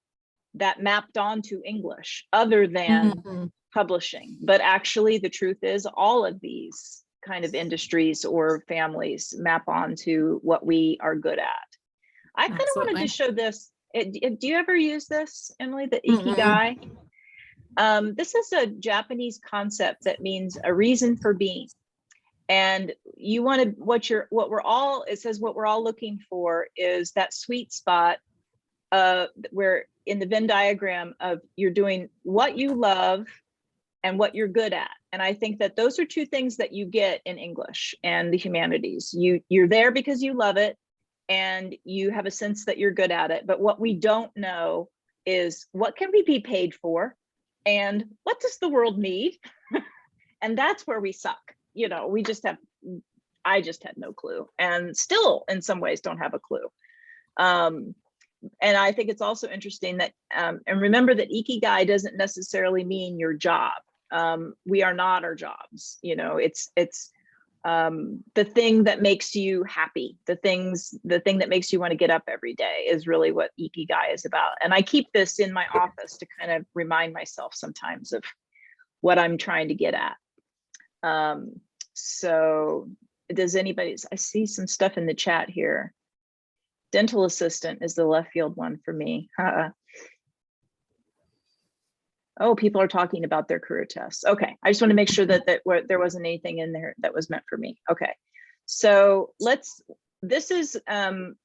that mapped onto English other than publishing. But actually, the truth is all of these kind of industries or families map onto what we are good at. I kind of wanted to show this. Do you ever use this, Emily, the Ikigai? This is a Japanese concept that means a reason for being. And you want to, it says what we're all looking for is that sweet spot where in the Venn diagram of you're doing what you love and what you're good at. And I think that those are two things that you get in English and the humanities. You're there because you love it and you have a sense that you're good at it. But what we don't know is what can we be paid for and what does the world need? And that's where we suck. You know, I just had no clue and still in some ways don't have a clue. And I think it's also interesting that, and remember that Ikigai doesn't necessarily mean your job. We are not our jobs. You know, it's the thing that makes you happy. The thing that makes you want to get up every day is really what Ikigai is about. And I keep this in my office to kind of remind myself sometimes of what I'm trying to get at. So does anybody, I see some stuff in the chat here. Dental assistant is the left field one for me. Oh, people are talking about their career tests. Okay, I just want to make sure that there wasn't anything in there that was meant for me. Okay, so this is the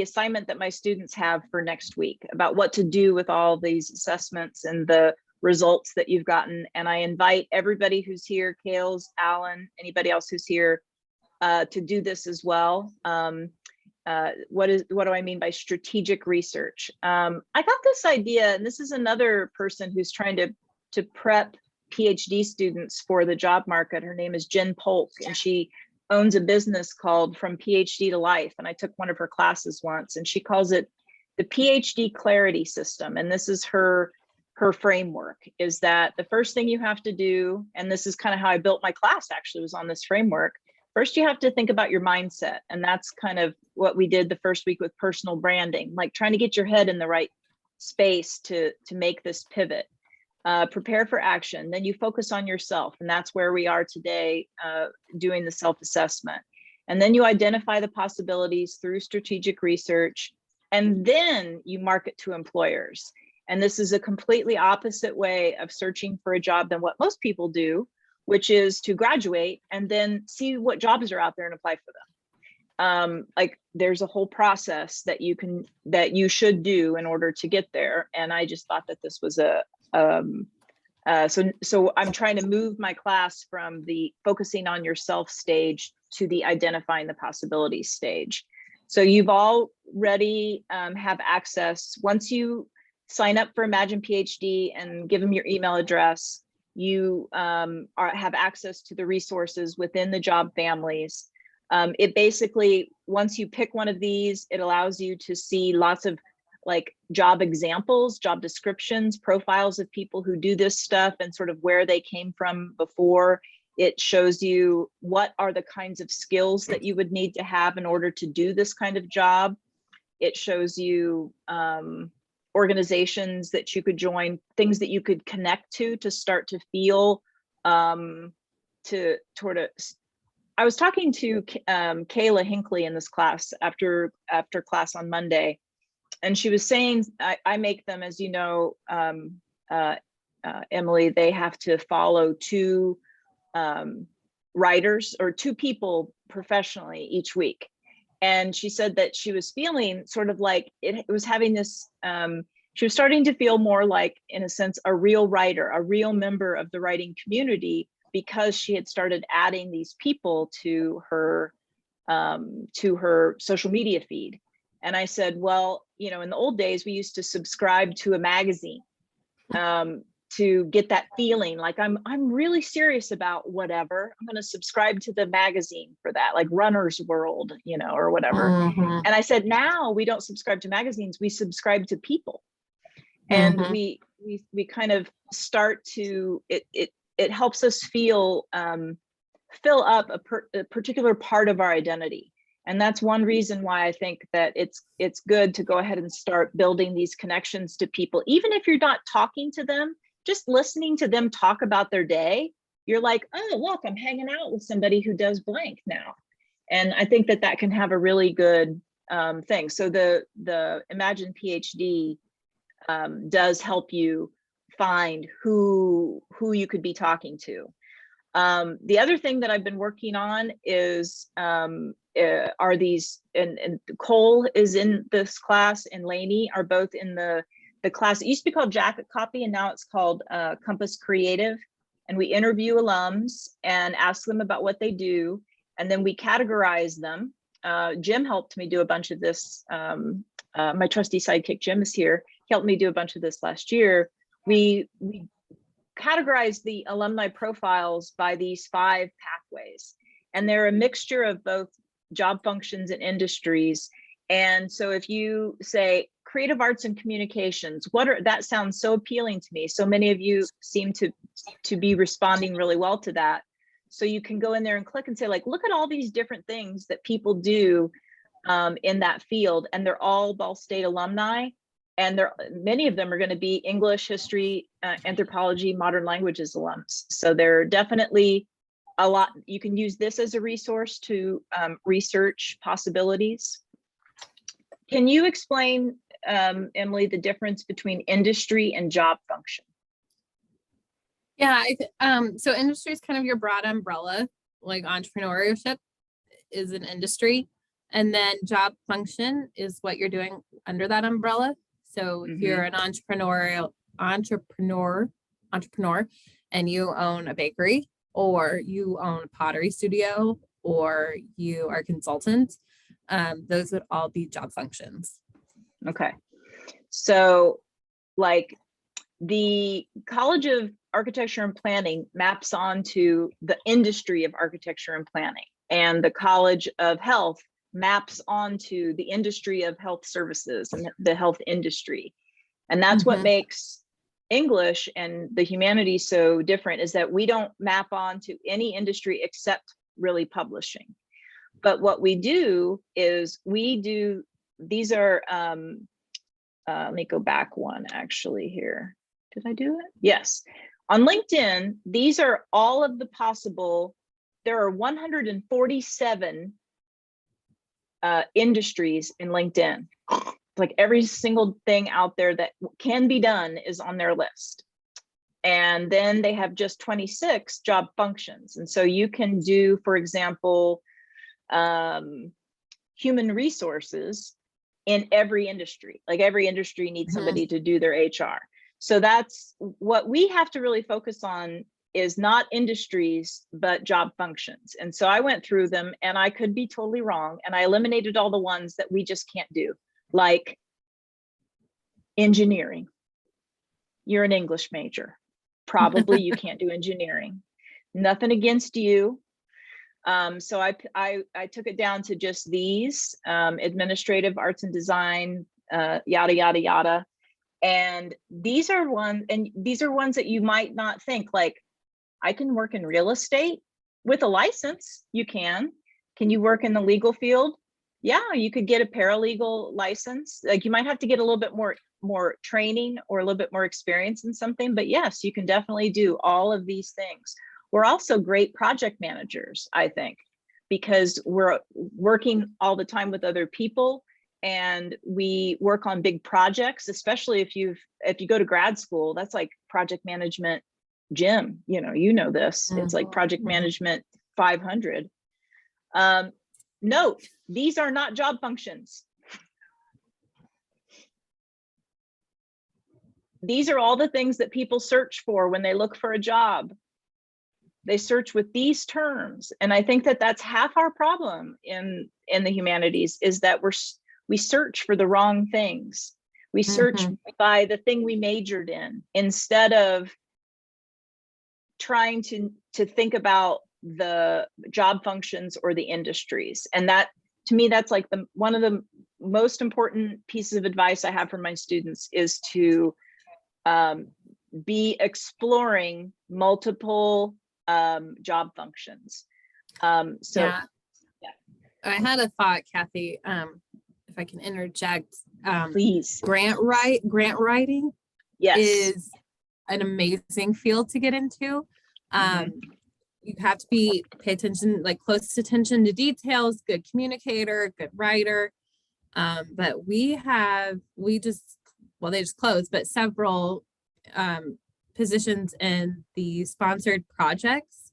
assignment that my students have for next week about what to do with all these assessments and the results that you've gotten. And I invite everybody who's here, Kales, Alan, anybody else who's here to do this as well. What do I mean by strategic research? I got this idea, and this is another person who's trying to prep PhD students for the job market. Her name is Jen Polk, and she owns a business called From PhD to Life. And I took one of her classes once, and she calls it the PhD clarity system. And this is her framework, is that the first thing you have to do, and this is kind of how I built my class actually, was on this framework. First, you have to think about your mindset. And that's kind of what we did the first week with personal branding, like trying to get your head in the right space to make this pivot. Prepare for action. Then you focus on yourself. And that's where we are today, doing the self-assessment. And then you identify the possibilities through strategic research. And then you market to employers. And this is a completely opposite way of searching for a job than what most people do, which is to graduate and then see what jobs are out there and apply for them. Like there's a whole process that you should do in order to get there. And I just thought that this was so I'm trying to move my class from the focusing on yourself stage to the identifying the possibilities stage. So you've already have access. Once you sign up for Imagine PhD and give them your email address, you have access to the resources within the job families. It basically, once you pick one of these, it allows you to see lots of like job examples, job descriptions, profiles of people who do this stuff and sort of where they came from before. It shows you what are the kinds of skills that you would need to have in order to do this kind of job. It shows you organizations that you could join, things that you could connect to start to feel I was talking to Kayla Hinckley in this class after class on Monday, and she was saying, I make them, as you know, Emily, they have to follow two writers or two people professionally each week. And she said that she was feeling sort of like it was having this, she was starting to feel more like, in a sense, a real writer, a real member of the writing community, because she had started adding these people to her social media feed. And I said, well, you know, in the old days, we used to subscribe to a magazine to get that feeling like I'm really serious about whatever. I'm going to subscribe to the magazine for that, like Runner's World, you know, or whatever. Mhm. And I said, now we don't subscribe to magazines, we subscribe to people. And we kind of start to, it helps us feel fill up a particular part of our identity. And that's one reason why I think that it's good to go ahead and start building these connections to people. Even if you're not talking to them, just listening to them talk about their day, you're like, oh, look, I'm hanging out with somebody who does blank now. And I think that that can have a really good thing. So the Imagine PhD does help you find who you could be talking to. The other thing that I've been working on is are these, and Cole is in this class and Lainey are both in the class. It used to be called Jacket Copy and now it's called Compass Creative. And we interview alums and ask them about what they do. And then we categorize them. Jim helped me do a bunch of this. My trusty sidekick, Jim, is here. He helped me do a bunch of this last year. We categorize the alumni profiles by these 5 pathways. And they're a mixture of both job functions and industries. And so if you say creative arts and communications, that sounds so appealing to me. So many of you seem to be responding really well to that. So you can go in there and click and say, like, look at all these different things that people do in that field. And they're all Ball State alumni. And many of them are going to be English, history, anthropology, modern languages alums. So they're definitely a lot. You can use this as a resource to research possibilities. Can you explain, Emily, the difference between industry and job function? Yeah, so industry is kind of your broad umbrella, like entrepreneurship is an industry. And then job function is what you're doing under that umbrella. So if you're an entrepreneur and you own a bakery or you own a pottery studio or you are a consultant, those would all be job functions. Okay. So like the College of Architecture and Planning maps onto the industry of architecture and planning, and the College of Health maps onto the industry of health services and the health industry. And that's what makes English and the humanities so different, is that we don't map onto any industry except really publishing. But what we do is these are, let me go back one actually here. Did I do it? Yes. On LinkedIn, these are all of the possible, there are 147 industries in LinkedIn. Like every single thing out there that can be done is on their list. And then they have just 26 job functions. And so you can do, for example, human resources in every industry. Like every industry needs somebody to do their HR. So that's what we have to really focus on, is not industries, but job functions. And so I went through them and I could be totally wrong. And I eliminated all the ones that we just can't do, like engineering. You're an English major. Probably you can't do engineering. Nothing against you. So I took it down to just these, administrative, arts and design, yada, yada, yada. And these are ones that you might not think, like, I can work in real estate with a license. You can. Can you work in the legal field? Yeah, you could get a paralegal license. Like you might have to get a little bit more training or a little bit more experience in something, but yes, you can definitely do all of these things. We're also great project managers, I think, because we're working all the time with other people and we work on big projects, especially if you go to grad school. That's like project management gym, you know this. It's like project management 500. Note, these are not job functions. These are all the things that people search for when they look for a job. They search with these terms. And I think that that's half our problem in the humanities, is that we search for the wrong things. We search by the thing we majored in, instead of trying to think about the job functions or the industries. And that, to me, that's like one of the most important pieces of advice I have for my students, is to be exploring multiple job functions. So Yeah. I had a thought, Kathy, if I can interject. please, Grant writing yes. is an amazing field to get into. You have to pay attention, like close attention to details, good communicator, good writer. But they just closed, but several positions in the sponsored projects,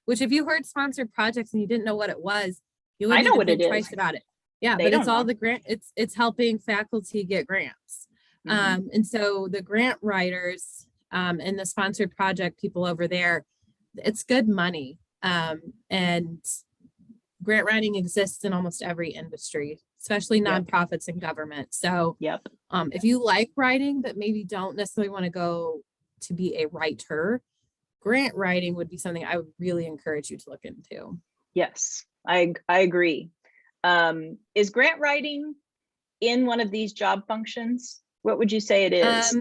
which if you heard sponsored projects and you didn't know what it was, you I wouldn't know even what it think twice is. about it. Yeah, They but don't it's all know. the grant, it's helping faculty get grants. And so the grant writers and the sponsored project people over there, it's good money. And grant writing exists in almost every industry, especially nonprofits and government. So Yep. if you like writing, but maybe don't necessarily want to go to be a writer, grant writing would be something I would really encourage you to look into. Yes, I agree. Is grant writing in one of these job functions? What would you say it is?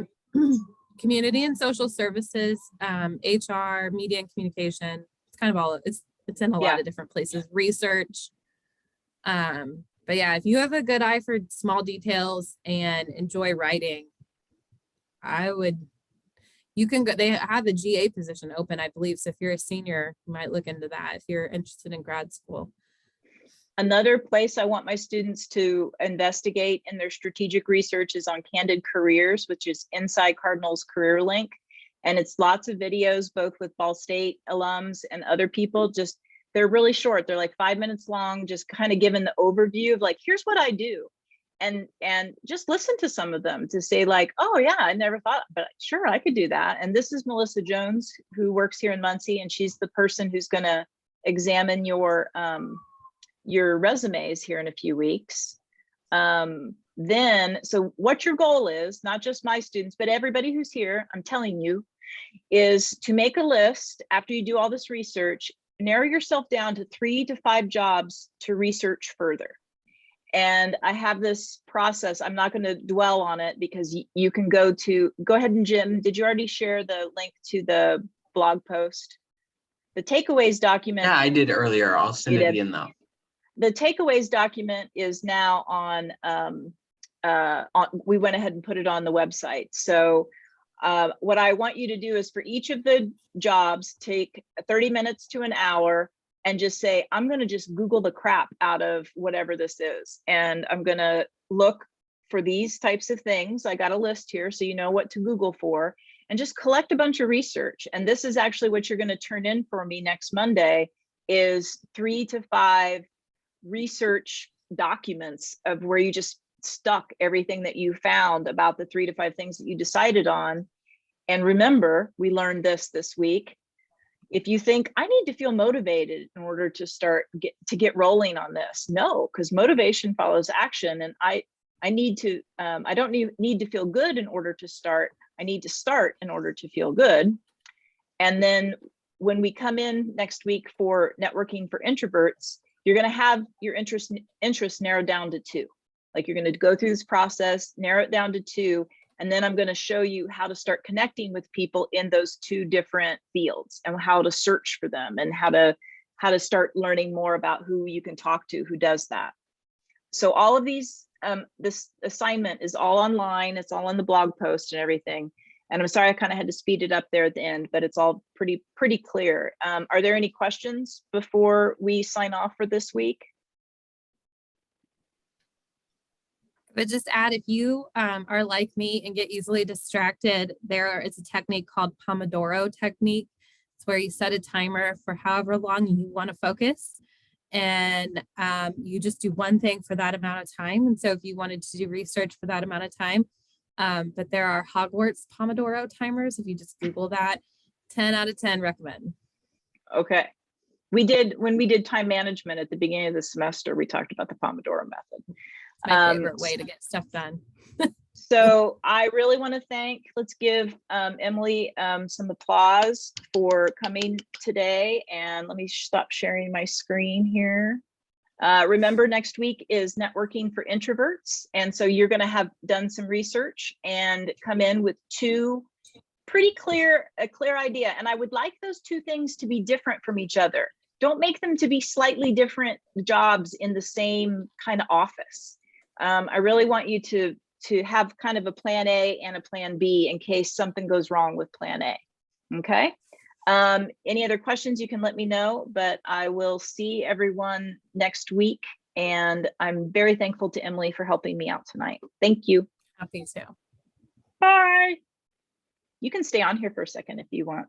Community and social services, HR, media and communication. It's kind of all, it's in a lot of different places, research. But yeah, if you have a good eye for small details and enjoy writing, you can go, they have a GA position open, I believe. So if you're a senior, you might look into that if you're interested in grad school. Another place I want my students to investigate in their strategic research is on Candid Careers, which is inside Cardinal's Career Link. And it's lots of videos, both with Ball State alums and other people. Just, they're really short. They're like 5 minutes long, just kind of giving the overview of like, here's what I do. And just listen to some of them to say like, oh yeah, I never thought, but sure, I could do that. And this is Melissa Jones, who works here in Muncie, and she's the person who's gonna examine your resumes here in a few weeks. So what your goal is, not just my students, but everybody who's here, I'm telling you, is to make a list after you do all this research, narrow yourself down to 3 to 5 jobs to research further. And I have this process. I'm not going to dwell on it because you can go ahead, and Jim, did you already share the link to the blog post? The takeaways document. Yeah, I did earlier. I'll send it again though. The takeaways document is now on, we went ahead and put it on the website. So what I want you to do is for each of the jobs, take 30 minutes to an hour and just say, I'm going to just Google the crap out of whatever this is. And I'm going to look for these types of things. I got a list here so you know what to Google for, and just collect a bunch of research. And this is actually what you're going to turn in for me next Monday, is 3 to 5 research documents of where you just stuck everything that you found about the 3 to 5 things that you decided on. And remember, we learned this week. If you think I need to feel motivated in order to get rolling on this, no, because motivation follows action. And I don't need to feel good in order to start. I need to start in order to feel good. And then when we come in next week for networking for introverts, you're going to have your interests narrowed down to 2. Like, you're going to go through this process, narrow it down to 2, and then I'm going to show you how to start connecting with people in those 2 different fields, and how to search for them, and how to start learning more about who you can talk to who does that. So all of these, this assignment is all online. It's all in the blog post and everything. And I'm sorry, I kind of had to speed it up there at the end, but it's all pretty clear. Are there any questions before we sign off for this week? But just add, if you are like me and get easily distracted, there is a technique called Pomodoro technique. It's where you set a timer for however long you want to focus, and you just do one thing for that amount of time. And so if you wanted to do research for that amount of time, but there are Hogwarts Pomodoro timers. If you just Google that, 10 out of 10 recommend. Okay. When we did time management at the beginning of the semester, we talked about the Pomodoro method. It's my favorite way to get stuff done. So I really want to let's give Emily some applause for coming today. And let me stop sharing my screen here. Remember, next week is networking for introverts. And so you're going to have done some research and come in with 2 a clear idea. And I would like those 2 things to be different from each other. don't make them to be slightly different jobs in the same kind of office. I really want you to have kind of a plan A and a plan B in case something goes wrong with plan A. Okay. Any other questions, you can let me know, but I will see everyone next week. And I'm very thankful to Emily for helping me out tonight. Thank you. Happy to. Bye. You can stay on here for a second if you want.